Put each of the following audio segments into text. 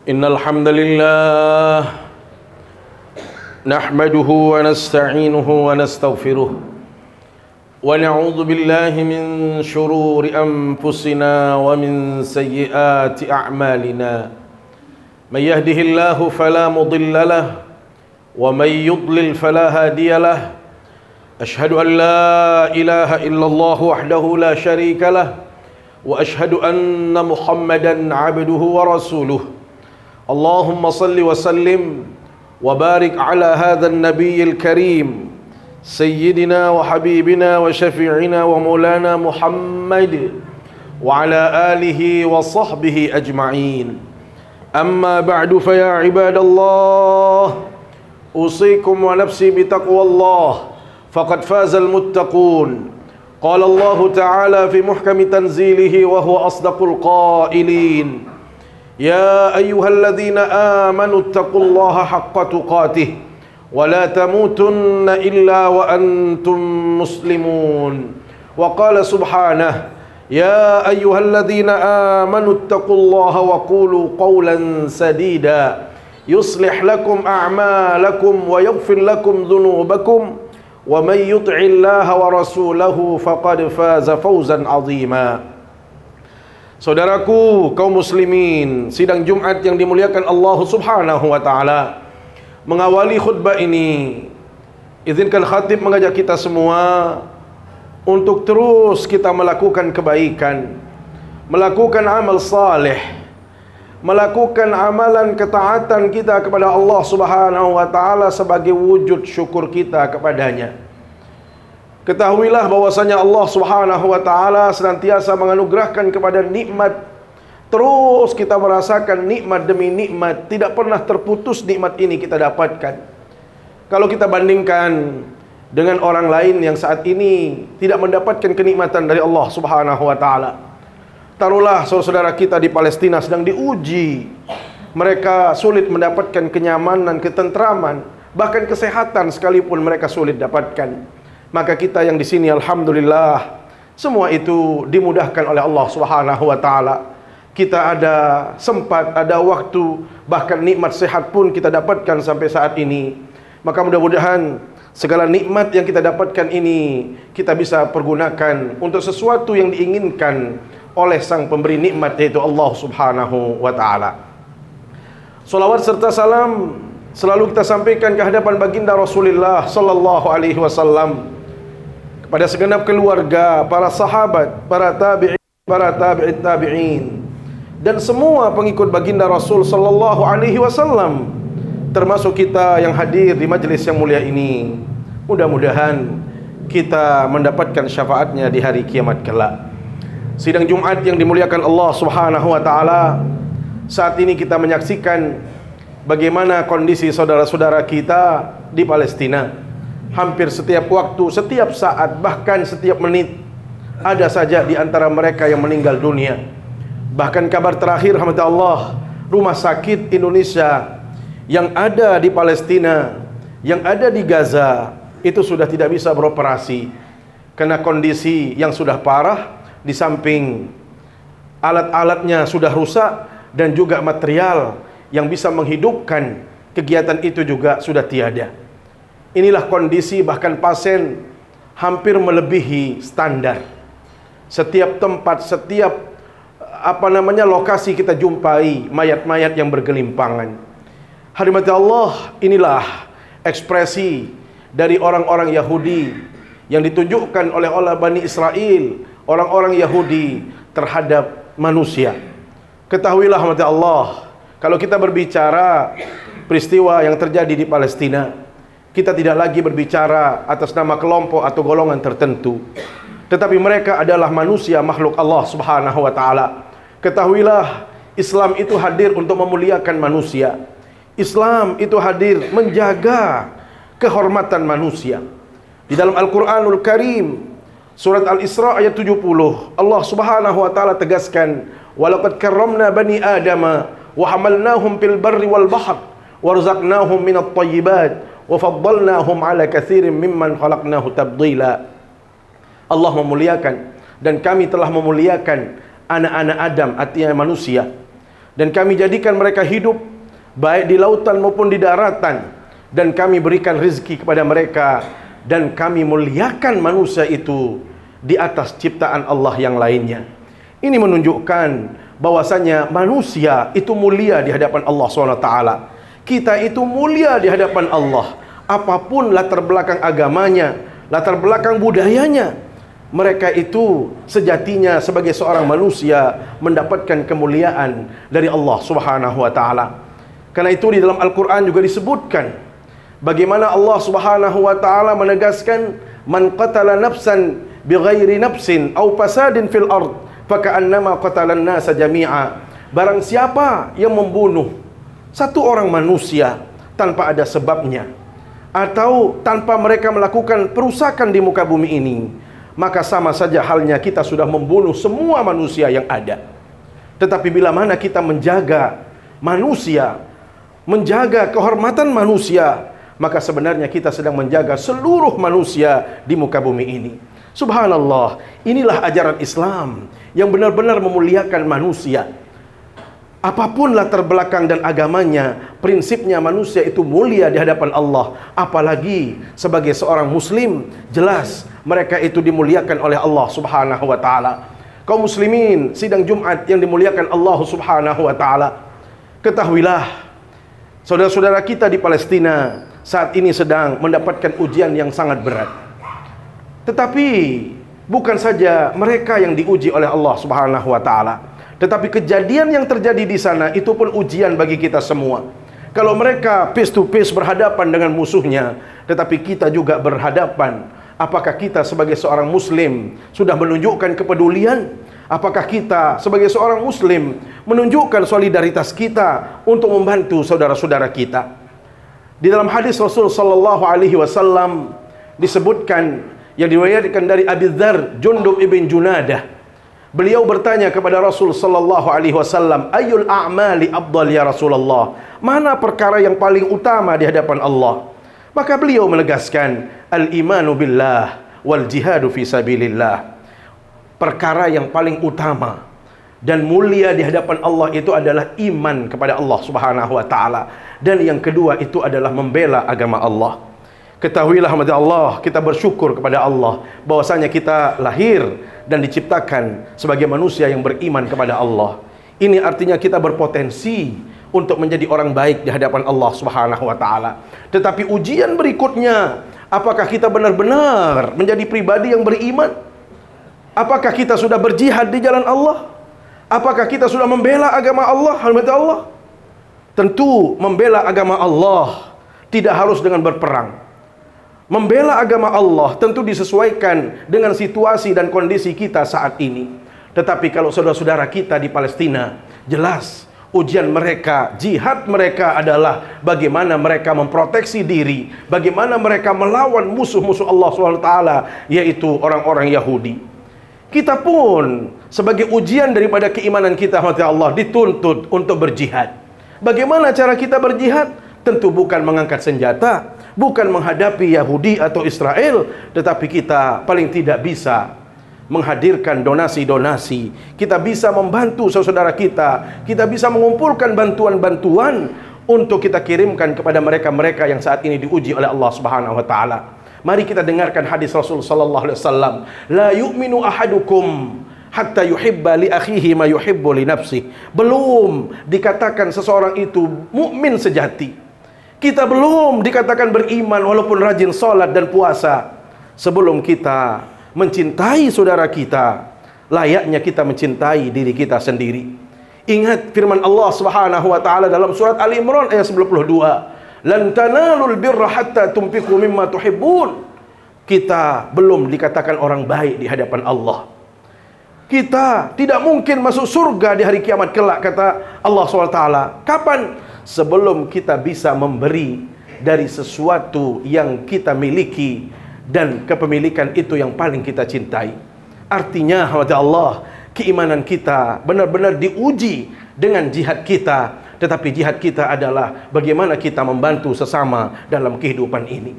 إن الحمد لله نحمده ونستعينه ونستغفره ونعوذ بالله من شرور أنفسنا ومن سيئات أعمالنا من يهده الله فلا مضل له ومن يضلل فلا هادي له أشهد أن لا إله إلا الله وحده لا شريك له وأشهد أن محمدا عبده ورسوله اللهم صل وسلم وبارك على هذا النبي الكريم سيدنا وحبيبنا وشفيعنا ومولانا محمد وعلى آله وصحبه أجمعين أما بعد فيا عباد الله أوصيكم ونفسي بتقوى الله فقد فاز المتقون قال الله تعالى في محكم تنزيله وهو أصدق القائلين يا أيها الذين آمنوا اتقوا الله حق تقاته ولا تموتن إلا وأنتم مسلمون وقال سبحانه يا أيها الذين آمنوا اتقوا الله وقولوا قولا سديدا يصلح لكم أعمالكم ويغفر لكم ذنوبكم ومن يطع الله ورسوله فقد فاز فوزا عظيما. Saudaraku kaum muslimin, sidang Jumat yang dimuliakan Allah Subhanahu wa taala. Mengawali khutbah ini, izinkan khatib mengajak kita semua untuk terus kita melakukan kebaikan, melakukan amal saleh, melakukan amalan ketaatan kita kepada Allah Subhanahu wa taala sebagai wujud syukur kita kepadanya. Ketahuilah bahwasanya Allah Subhanahu wa taala senantiasa menganugerahkan kepada nikmat. Terus kita merasakan nikmat demi nikmat, tidak pernah terputus nikmat ini kita dapatkan. Kalau kita bandingkan dengan orang lain yang saat ini tidak mendapatkan kenikmatan dari Allah Subhanahu wa taala. Taruhlah saudara-saudara kita di Palestina sedang diuji. Mereka sulit mendapatkan kenyamanan, ketentraman, bahkan kesehatan sekalipun mereka sulit dapatkan. Maka kita yang di sini alhamdulillah semua itu dimudahkan oleh Allah Subhanahu wa taala. Kita ada sempat, ada waktu, bahkan nikmat sehat pun kita dapatkan sampai saat ini. Maka mudah-mudahan segala nikmat yang kita dapatkan ini kita bisa pergunakan untuk sesuatu yang diinginkan oleh sang pemberi nikmat, yaitu Allah Subhanahu wa taala. Salawat serta salam selalu kita sampaikan ke hadapan baginda Rasulullah sallallahu alaihi wasallam, kepada segenap keluarga, para sahabat, para tabi'in tabi'in, dan semua pengikut baginda Rasul sallallahu alaihi wasallam, termasuk kita yang hadir di majelis yang mulia ini. Mudah-mudahan kita mendapatkan syafaatnya di hari kiamat kelak. Sidang Jumat yang dimuliakan Allah Subhanahu wa taala, saat ini kita menyaksikan bagaimana kondisi saudara-saudara kita di Palestina. Hampir setiap waktu, setiap saat, bahkan setiap menit ada saja di antara mereka yang meninggal dunia. Bahkan kabar terakhir rahmat Allah, rumah sakit Indonesia yang ada di Palestina, yang ada di Gaza, itu sudah tidak bisa beroperasi karena kondisi yang sudah parah. Di samping alat-alatnya sudah rusak, dan juga material yang bisa menghidupkan kegiatan itu juga sudah tiada. Inilah kondisi, bahkan pasien hampir melebihi standar. Setiap tempat, setiap lokasi kita jumpai mayat-mayat yang bergelimpangan. Hadirin Allah, inilah ekspresi dari orang-orang Yahudi yang ditunjukkan oleh Bani Israel, orang-orang Yahudi terhadap manusia. Ketahuilah hadirin Allah, kalau kita berbicara peristiwa yang terjadi di Palestina, kita tidak lagi berbicara atas nama kelompok atau golongan tertentu, tetapi mereka adalah manusia, makhluk Allah Subhanahu wa taala. Ketahuilah, Islam itu hadir untuk memuliakan manusia. Islam itu hadir menjaga kehormatan manusia. Di dalam Al-Qur'anul Karim, surat Al-Isra ayat 70, Allah Subhanahu wa taala tegaskan, "Walaqad karramna bani Adama wa hamalnahum fil barri wal bahr warzaqnahum minat thayyibat wa faddalnahum ala katsirin mimman khalaqnahu tabdila." Allah memuliakan, dan kami telah memuliakan anak-anak Adam, artinya manusia, dan kami jadikan mereka hidup baik di lautan maupun di daratan, dan kami berikan rezeki kepada mereka, dan kami muliakan manusia itu di atas ciptaan Allah yang lainnya. Ini menunjukkan bahwasanya manusia itu mulia di hadapan Allah SWT. Kita itu mulia di hadapan Allah, apapun latar belakang agamanya, latar belakang budayanya. Mereka itu sejatinya sebagai seorang manusia mendapatkan kemuliaan dari Allah Subhanahu wa taala. Karena itu di dalam Al-Qur'an juga disebutkan bagaimana Allah Subhanahu wa taala menegaskan, man qatala nafsan bighairi nafsin aw fasadin fil ard faka'annama qatalan nasa jami'a. Barang siapa yang membunuh satu orang manusia tanpa ada sebabnya, atau tanpa mereka melakukan perusakan di muka bumi ini, maka sama saja halnya kita sudah membunuh semua manusia yang ada. Tetapi bila mana kita menjaga manusia, menjaga kehormatan manusia, maka sebenarnya kita sedang menjaga seluruh manusia di muka bumi ini. Subhanallah, inilah ajaran Islam yang benar-benar memuliakan manusia. Apapun latar belakang dan agamanya, prinsipnya manusia itu mulia di hadapan Allah. Apalagi sebagai seorang muslim, jelas mereka itu dimuliakan oleh Allah Subhanahu wa taala. Kaum muslimin, sidang Jumat yang dimuliakan Allah Subhanahu wa taala, ketahuilah saudara-saudara kita di Palestina saat ini sedang mendapatkan ujian yang sangat berat. Tetapi bukan saja mereka yang diuji oleh Allah Subhanahu wa taala, tetapi kejadian yang terjadi di sana itu pun ujian bagi kita semua. Kalau mereka face to face berhadapan dengan musuhnya, tetapi kita juga berhadapan. Apakah kita sebagai seorang muslim sudah menunjukkan kepedulian? Apakah kita sebagai seorang muslim menunjukkan solidaritas kita untuk membantu saudara-saudara kita? Di dalam hadis Rasul sallallahu alaihi wasallam disebutkan, yang diriwayatkan dari Abi Dzar Jundub ibn Junadah, beliau bertanya kepada Rasul sallallahu alaihi wasallam, "Ayyul a'mali afdal ya Rasulullah?" Mana perkara yang paling utama di hadapan Allah? Maka beliau menegaskan, "Al-imanu billah wal jihadu fi sabilillah." Perkara yang paling utama dan mulia di hadapan Allah itu adalah iman kepada Allah Subhanahu wa taala, dan yang kedua itu adalah membela agama Allah. Ketahuilah hamba Allah, kita bersyukur kepada Allah bahwasanya kita lahir dan diciptakan sebagai manusia yang beriman kepada Allah. Ini artinya kita berpotensi untuk menjadi orang baik di hadapan Allah Subhanahu wa taala. Tetapi ujian berikutnya, apakah kita benar-benar menjadi pribadi yang beriman? Apakah kita sudah berjihad di jalan Allah? Apakah kita sudah membela agama Allah? Hamba Allah, tentu membela agama Allah tidak harus dengan berperang. Membela agama Allah tentu disesuaikan dengan situasi dan kondisi kita saat ini. Tetapi kalau saudara-saudara kita di Palestina, jelas ujian mereka, jihad mereka adalah bagaimana mereka memproteksi diri, bagaimana mereka melawan musuh-musuh Allah SWT, yaitu orang-orang Yahudi. Kita pun sebagai ujian daripada keimanan kita, Allah, dituntut untuk berjihad. Bagaimana cara kita berjihad? Tentu bukan mengangkat senjata, bukan menghadapi Yahudi atau Israel, tetapi kita paling tidak bisa menghadirkan donasi-donasi. Kita bisa membantu saudara kita. Kita bisa mengumpulkan bantuan-bantuan untuk kita kirimkan kepada mereka-mereka yang saat ini diuji oleh Allah Subhanahu wa taala. Mari kita dengarkan hadis Rasul sallallahu alaihi wasallam, "La yu'minu ahadukum hatta yuhibba li akhihi ma yuhibbu li nafsihi." Belum dikatakan seseorang itu mukmin sejati, kita belum dikatakan beriman walaupun rajin salat dan puasa, sebelum kita mencintai saudara kita layaknya kita mencintai diri kita sendiri. Ingat firman Allah Subhanahu wa taala dalam surat Ali Imran ayat 92, "Lan tanalul birra hatta tunfiqu mimma tuhibbun." Kita belum dikatakan orang baik di hadapan Allah. Kita tidak mungkin masuk surga di hari kiamat kelak, kata Allah SWT. Kapan? Sebelum kita bisa memberi dari sesuatu yang kita miliki, dan kepemilikan itu yang paling kita cintai. Artinya, Allah, keimanan kita benar-benar diuji dengan jihad kita. Tetapi jihad kita adalah bagaimana kita membantu sesama dalam kehidupan ini.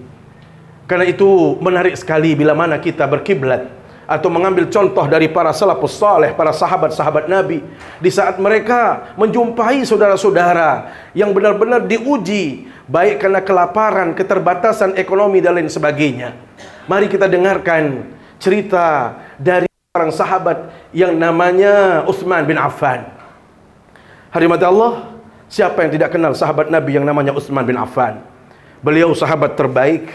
Karena itu menarik sekali bila mana kita berkiblat atau mengambil contoh dari para salafus saleh, para sahabat-sahabat Nabi, di saat mereka menjumpai saudara-saudara yang benar-benar diuji, baik karena kelaparan, keterbatasan ekonomi dan lain sebagainya. Mari kita dengarkan cerita dari seorang sahabat yang namanya Utsman bin Affan. Hadirin Allah, siapa yang tidak kenal sahabat Nabi yang namanya Utsman bin Affan? Beliau sahabat terbaik,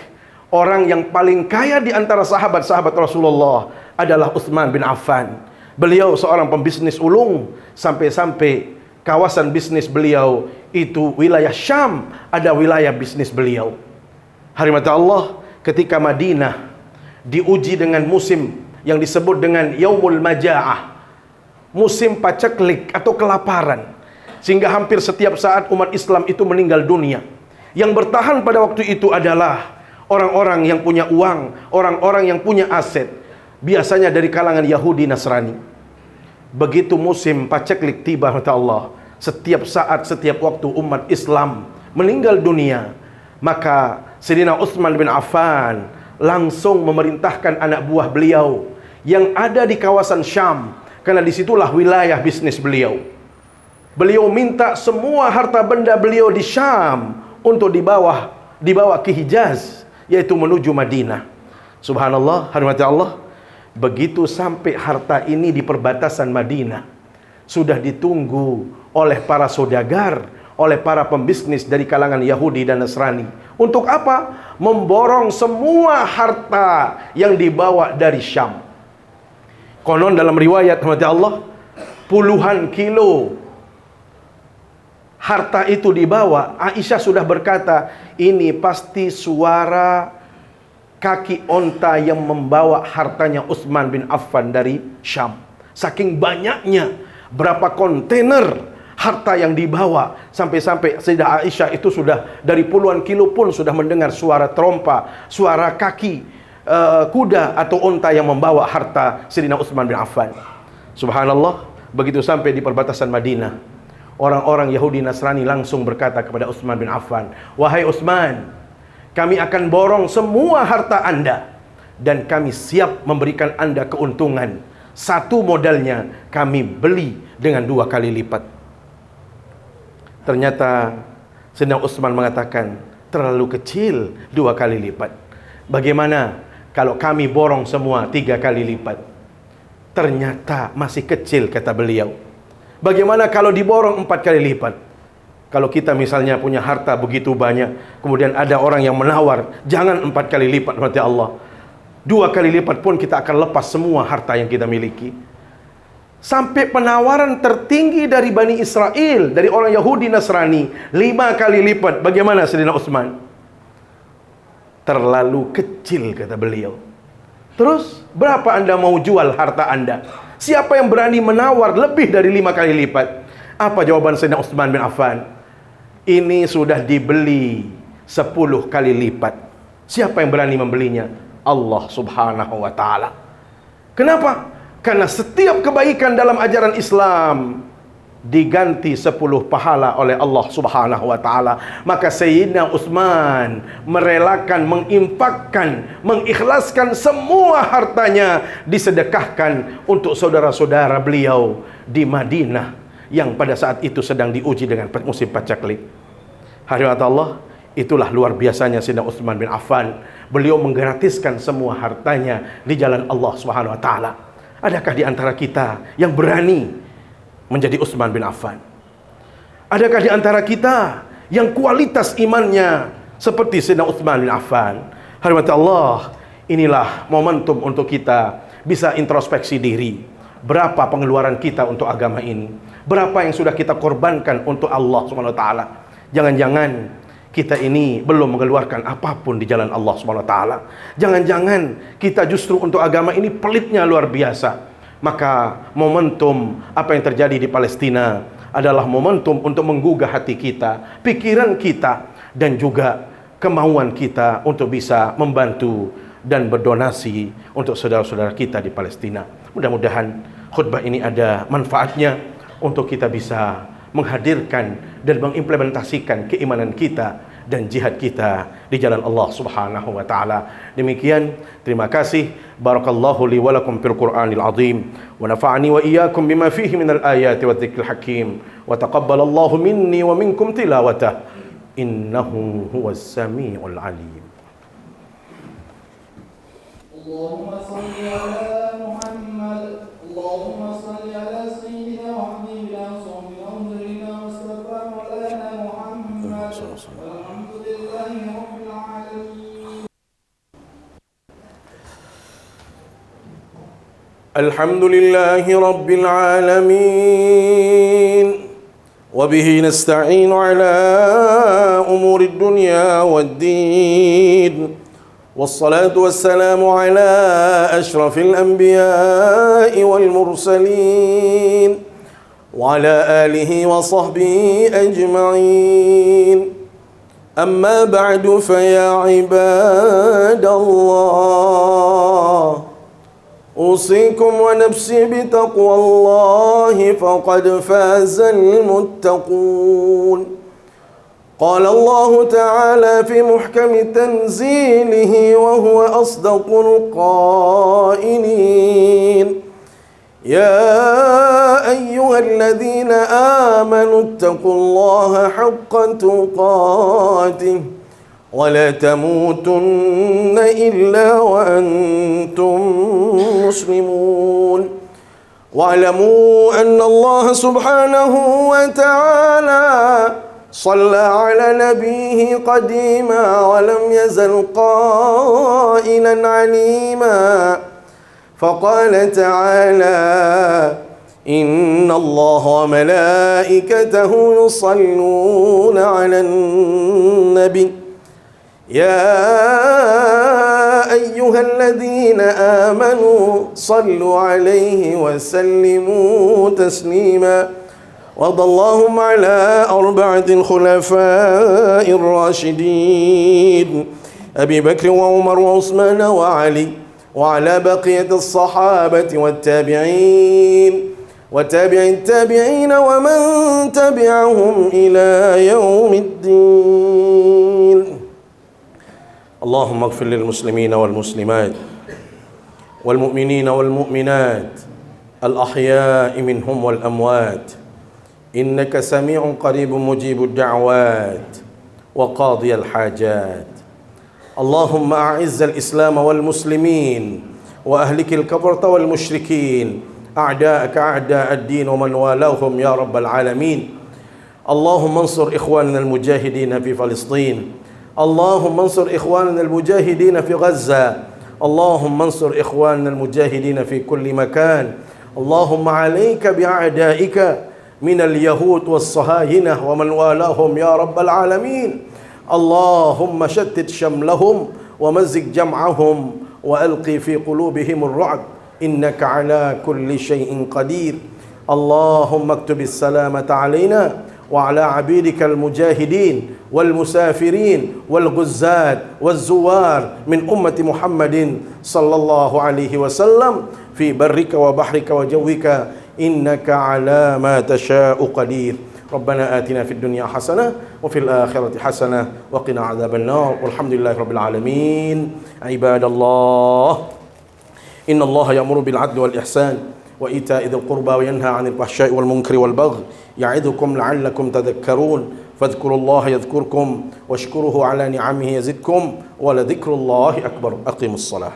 orang yang paling kaya di antara sahabat-sahabat Rasulullah adalah Utsman bin Affan. Beliau seorang pembisnis ulung, sampai-sampai kawasan bisnis beliau itu wilayah Syam, ada wilayah bisnis beliau. Hadirin Allah, ketika Madinah diuji dengan musim yang disebut dengan Yaumul Maja'ah, musim paceklik atau kelaparan, sehingga hampir setiap saat umat Islam itu meninggal dunia. Yang bertahan pada waktu itu adalah orang-orang yang punya uang, orang-orang yang punya aset, biasanya dari kalangan Yahudi Nasrani. Begitu musim paceklik tiba, kata Allah, setiap saat, setiap waktu umat Islam meninggal dunia, maka Sayyidina Utsman bin Affan langsung memerintahkan anak buah beliau yang ada di kawasan Syam, karena disitulah wilayah bisnis beliau. Beliau minta semua harta benda beliau di Syam untuk dibawa ke Hijaz, yaitu menuju Madinah. Subhanallah, hadirat Allah, begitu sampai harta ini di perbatasan Madinah, sudah ditunggu oleh para saudagar, oleh para pembisnis dari kalangan Yahudi dan Nasrani. Untuk apa? Memborong semua harta yang dibawa dari Syam. Konon dalam riwayat, hadirat Allah, puluhan kilo harta itu dibawa. Aisyah sudah berkata, ini pasti suara kaki onta yang membawa hartanya Utsman bin Affan dari Syam. Saking banyaknya, berapa kontainer harta yang dibawa, sampai-sampai Sayyidah Aisyah itu sudah dari puluhan kilo pun sudah mendengar suara trompa, suara kaki kuda atau onta yang membawa harta Sayyidina Utsman bin Affan. Subhanallah, begitu sampai di perbatasan Madinah, orang-orang Yahudi Nasrani langsung berkata kepada Utsman bin Affan, wahai Utsman, kami akan borong semua harta Anda dan kami siap memberikan Anda keuntungan. Satu modalnya kami beli dengan 2 kali lipat. Ternyata Sayyidina Utsman mengatakan, terlalu kecil 2 kali lipat. Bagaimana kalau kami borong semua 3 kali lipat? Ternyata masih kecil, kata beliau. Bagaimana kalau diborong 4 kali lipat? Kalau kita misalnya punya harta begitu banyak, kemudian ada orang yang menawar, jangan 4 kali lipat, mati Allah, 2 kali lipat pun kita akan lepas semua harta yang kita miliki. Sampai penawaran tertinggi dari Bani Israel, dari orang Yahudi Nasrani, 5 kali lipat. Bagaimana Sayyidina Utsman? Terlalu kecil, kata beliau. Terus berapa Anda mau jual harta Anda? Siapa yang berani menawar lebih dari 5 kali lipat? Apa jawaban Sayyidina Utsman bin Affan? Ini sudah dibeli 10 kali lipat. Siapa yang berani membelinya? Allah subhanahu wa ta'ala. Kenapa? Karena setiap kebaikan dalam ajaran Islam diganti 10 pahala oleh Allah subhanahu wa ta'ala. Maka Sayyidina Utsman merelakan, menginfakkan, mengikhlaskan semua hartanya, disedekahkan untuk saudara-saudara beliau di Madinah yang pada saat itu sedang diuji dengan musim paceklik. Hadirat Allah, itulah luar biasanya Sayyidina Utsman bin Affan. Beliau menggratiskan semua hartanya di jalan Allah subhanahu wa ta'ala. Adakah di antara kita yang berani menjadi Utsman bin Affan? Adakah di antara kita yang kualitas imannya seperti Sayyidina Utsman bin Affan? Hadirat Allah, inilah momentum untuk kita bisa introspeksi diri. Berapa pengeluaran kita untuk agama ini? Berapa yang sudah kita korbankan untuk Allah Subhanahu wa taala? Jangan-jangan kita ini belum mengeluarkan apapun di jalan Allah Subhanahu wa taala. Jangan-jangan kita justru untuk agama ini pelitnya luar biasa. Maka momentum apa yang terjadi di Palestina adalah momentum untuk menggugah hati kita, pikiran kita, dan juga kemauan kita untuk bisa membantu dan berdonasi untuk saudara-saudara kita di Palestina. Mudah-mudahan khutbah ini ada manfaatnya untuk kita bisa menghadirkan dan mengimplementasikan keimanan kita dan jihad kita di jalan Allah Subhanahu wa taala. Demikian, terima kasih. Barakallahu li wa lakum fil Qur'anil azim wa nafa'ani wa iyyakum bima fihi minal ayati wadh-dhikril hakim wa taqabbalallahu minni wa minkum tilawatah innahu huwas samiul alim. Allahumma salli ala Muhammad, Allahumma salli ala sayyidina wa habibina wa sahbina wa sallallahu ala Muhammad. Walhamdulillahi rabbil alamin. Alhamdulillahi rabbil alamin. Wa bihi nasta'inu ala umuri dunya wad-din. والصلاة والسلام على أشرف الأنبياء والمرسلين وعلى آله وصحبه أجمعين. أما بعد فيا عباد الله أوصيكم ونفسي بتقوى الله فقد فاز المتقون. قال الله تعالى في محكم تنزيله وهو أصدق القائلين: يا أيها الذين آمنوا اتقوا الله حق تقاته ولا تموتن إلا وأنتم مسلمون. واعلموا أن الله سبحانه وتعالى صلى على نبيه قديما ولم يزل قائلا عليما، فقال تعالى: إن الله وملائكته يصلون على النبي يا أيها الذين آمنوا صلوا عليه وسلموا تسليما. وارض اللهم على أربعة الخلفاء الراشدين أبي بكر وعمر وعثمان وعلي، وعلى بقية الصحابة والتابعين وتابع التابعين ومن تبعهم إلى يوم الدين. اللهم اغفر للمسلمين والمسلمات والمؤمنين والمؤمنات الأحياء منهم والأموات، إنك سميع قريب مجيب الدعوات وقاضي الحاجات. اللهم أعز الإسلام والمسلمين وأهلك الكفرة والمشركين أعداءك أعداء الدين ومن والاهم يا رب العالمين. اللهم انصر إخواننا المجاهدين في فلسطين، اللهم انصر إخواننا المجاهدين في غزة، اللهم انصر إخواننا المجاهدين في كل مكان. اللهم عليك بأعدائك من اليهود والصهاينة ومن والاهم يا رب العالمين. اللهم شتت شملهم ومزق جمعهم وألقي في قلوبهم الرعب، إنك على كل شيء قدير. اللهم اكتب السلامة علينا وعلى عبيدك المجاهدين والمسافرين والغزاة والزوار من أمة محمد صلى الله عليه وسلم في برك وبحرك وجوك، إنك على ما تشاء قدير. ربنا آتنا في الدنيا حسنة وفي الآخرة حسنة وقنا عذاب النار، والحمد لله رب العالمين. عباد الله، إن الله يأمر بالعدل والإحسان وإيتاء ذي القربى وينهى عن الفحشاء والمنكر والبغي يعظكم لعلكم تذكرون. فاذكروا الله يذكركم واشكروه على نعمه يزدكم ولذكر الله أكبر. أقيموا الصلاة.